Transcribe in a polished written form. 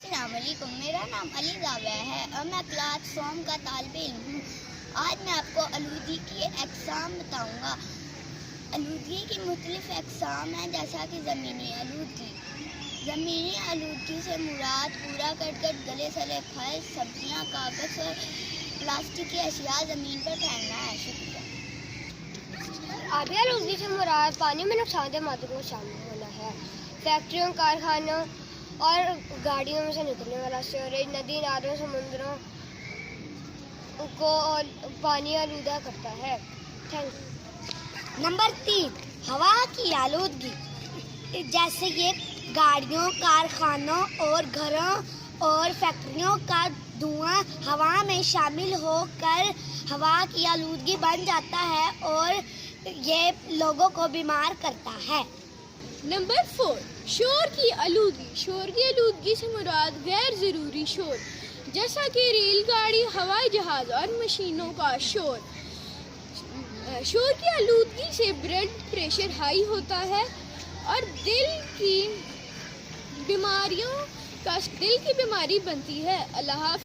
السلام علیکم، میرا نام علی زاویہ ہے اور میں کلاس فارم کا طالب علم ہوں۔ آج میں آپ کو آلودگی کی اقسام بتاؤں گا۔ آلودگی کی مختلف اقسام ہیں، جیسا کہ زمینی آلودگی۔ زمینی آلودگی سے مراد کوڑا کرکٹ، گلے سڑے پھل، سبزیاں، کاغذ اور پلاسٹک کی اشیاء زمین پر پھیلنا ہے۔ شکریہ۔ آبی آلودگی سے مراد پانی میں نقصان دہ مادوں کو شامل ہونا ہے۔ فیکٹریوں، کارخانوں اور گاڑیوں میں سے نکلنے والا سیوریج ندی، نالوں، سمندروں کو پانی آلودہ کرتا ہے۔ نمبر 3، ہوا کی آلودگی، جیسے یہ گاڑیوں، کارخانوں اور گھروں اور فیکٹریوں کا دھواں ہوا میں شامل ہو کر ہوا کی آلودگی بن جاتا ہے اور یہ لوگوں کو بیمار کرتا ہے۔ نمبر 4، شور کی آلودگی۔ شور کی آلودگی سے مراد غیر ضروری شور، جیسا کہ ریل گاڑی، ہوائی جہاز اور مشینوں کا شور۔ شور کی آلودگی سے بلڈ پریشر ہائی ہوتا ہے اور دل کی بیماری بنتی ہے۔ اللہ حافظ۔